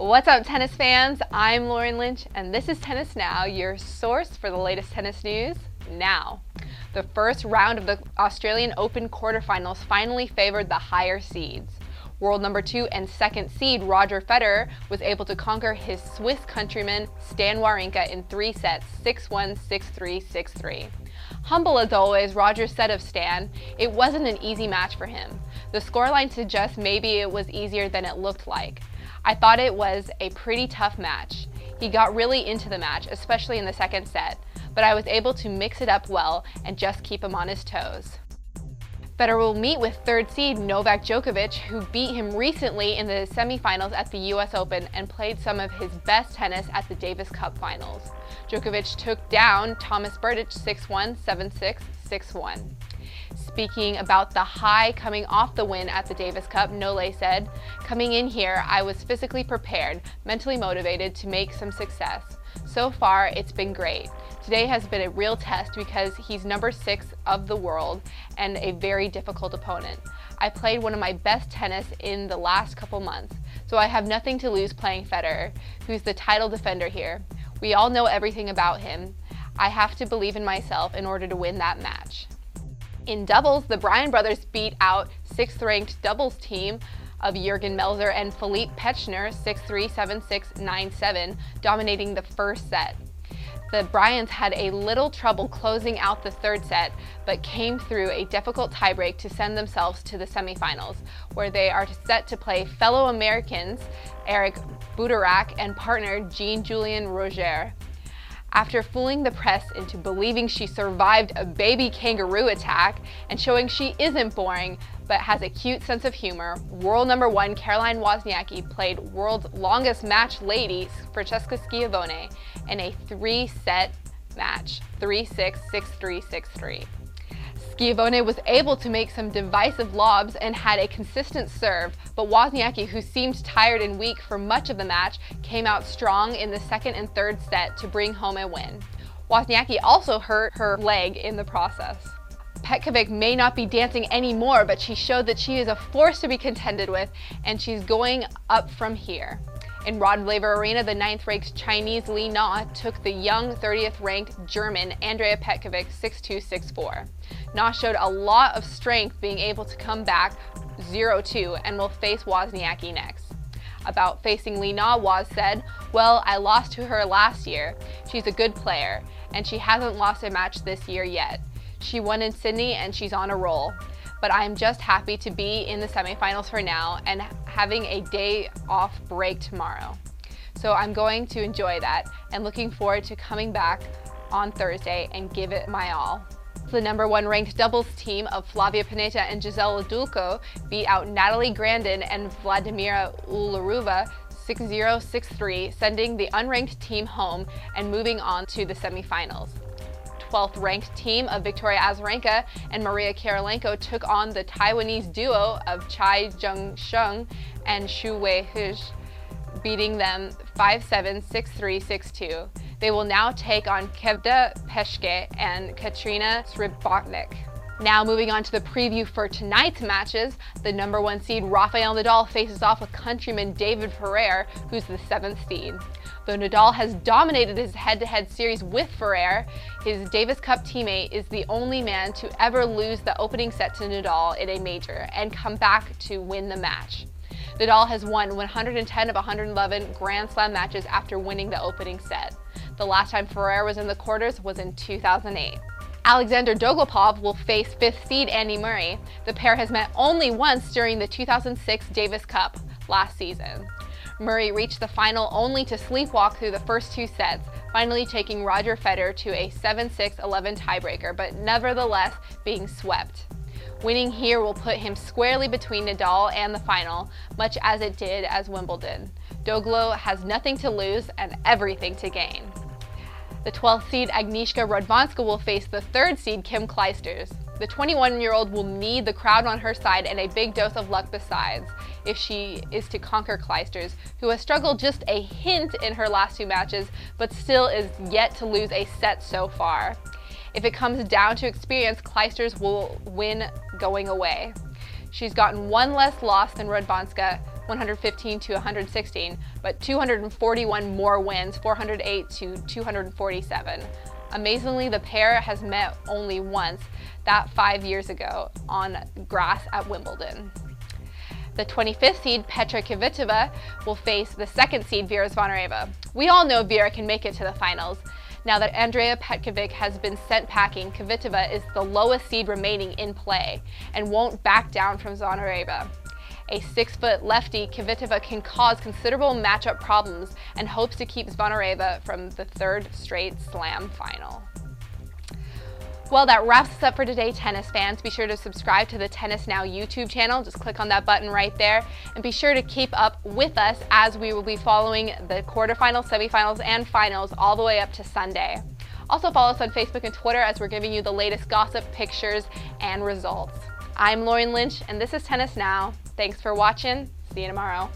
What's up, tennis fans? I'm Lauren Lynch, and this is Tennis Now, your source for the latest tennis news now. The first round of the Australian Open quarterfinals finally favored the higher seeds. World number 2 and 2nd seed Roger Federer was able to conquer his Swiss countryman Stan Wawrinka in 3 sets, 6-1, 6-3, 6-3. Humble as always, Roger said of Stan, it wasn't an easy match for him. The scoreline suggests maybe it was easier than it looked like. I thought it was a pretty tough match. He got really into the match, especially in the second set, but I was able to mix it up well and just keep him on his toes. Federer will meet with 3rd seed Novak Djokovic, who beat him recently in the semifinals at the US Open and played some of his best tennis at the Davis Cup finals. Djokovic took down Tomas Berdych 6-1, 7-6, 6-1. Speaking about the high coming off the win at the Davis Cup, Nole said, "Coming in here, I was physically prepared, mentally motivated to make some success. So far, it's been great. Today has been a real test because he's number 6 of the world and a very difficult opponent. I played one of my best tennis in the last couple months, so I have nothing to lose playing Federer, who's the title defender here. We all know everything about him. I have to believe in myself in order to win that match." In doubles, the Bryan brothers beat out 6th-ranked doubles team of Jürgen Melzer and Philippe Petschner 6-3, 7-6, 9-7, dominating the first set. The Bryans had a little trouble closing out the 3rd set, but came through a difficult tiebreak to send themselves to the semifinals, where they are set to play fellow Americans Eric Buderak and partner Jean-Julien Roger. After fooling the press into believing she survived a baby kangaroo attack and showing she isn't boring but has a cute sense of humor, world number 1 Caroline Wozniacki played world's longest match lady Francesca Schiavone in a 3-set match, 3-6, 6-3, 6-3. Schiavone was able to make some divisive lobs and had a consistent serve, but Wozniacki, who seemed tired and weak for much of the match, came out strong in the 2nd and 3rd set to bring home a win. Wozniacki also hurt her leg in the process. Petkovic may not be dancing anymore, but she showed that she is a force to be contended with, and she's going up from here. In Rod Laver Arena, the 9th-ranked Chinese Li Na took the young 30th-ranked German Andrea Petkovic 6-2, 6-4. Na showed a lot of strength, being able to come back 0-2 and will face Wozniacki next. About facing Li Na, Woz said, "Well, I lost to her last year. She's a good player, and she hasn't lost a match this year yet. She won in Sydney and she's on a roll. But I'm just happy to be in the semifinals for now and having a day off break tomorrow. So I'm going to enjoy that and looking forward to coming back on Thursday and give it my all." The number 1 ranked doubles team of Flavia Pennetta and Gisela Dulko beat out Natalie Grandin and Vladimira Ularova 6-0, 6-3, sending the unranked team home and moving on to the semifinals. 12th ranked team of Victoria Azarenka and Maria Kirilenko took on the Taiwanese duo of Chai Jung-sheng and Xu Wei-hej, beating them 5-7, 6-3, 6-2. They will now take on Kevda Peschke and Katrina Sribotnik. Now moving on to the preview for tonight's matches, the number 1 seed Rafael Nadal faces off with countryman David Ferrer, who's the 7th seed. Though Nadal has dominated his head-to-head series with Ferrer, his Davis Cup teammate is the only man to ever lose the opening set to Nadal in a major and come back to win the match. Nadal has won 110 of 111 Grand Slam matches after winning the opening set. The last time Ferrer was in the quarters was in 2008. Alexander Dogopov will face 5th seed Andy Murray. The pair has met only once during the 2006 Davis Cup last season. Murray reached the final only to sleepwalk through the first 2 sets, finally taking Roger Federer to a 7-6-11 tiebreaker, but nevertheless being swept. Winning here will put him squarely between Nadal and the final, much as it did as Wimbledon. Doglo has nothing to lose and everything to gain. The 12th seed Agnieszka Radwanska will face the 3rd seed Kim Clijsters. The 21-year-old will need the crowd on her side and a big dose of luck besides, if she is to conquer Clijsters, who has struggled just a hint in her last 2 matches, but still is yet to lose a set so far. If it comes down to experience, Clijsters will win going away. She's gotten 1 less loss than Radwanska, 115 to 116, but 241 more wins, 408 to 247. Amazingly, the pair has met only once, that 5 years ago, on grass at Wimbledon. The 25th seed Petra Kvitova will face the 2nd seed Vera Zvonareva. We all know Vera can make it to the finals. Now that Andrea Petkovic has been sent packing, Kvitova is the lowest seed remaining in play and won't back down from Zvonareva. A 6-foot lefty, Kvitova can cause considerable matchup problems and hopes to keep Zvonareva from the 3rd straight slam final. Well, that wraps us up for today, tennis fans. Be sure to subscribe to the Tennis Now YouTube channel. Just click on that button right there. And be sure to keep up with us as we will be following the quarterfinals, semifinals, and finals all the way up to Sunday. Also follow us on Facebook and Twitter as we're giving you the latest gossip, pictures, and results. I'm Lauren Lynch, and this is Tennis Now. Thanks for watching. See you tomorrow.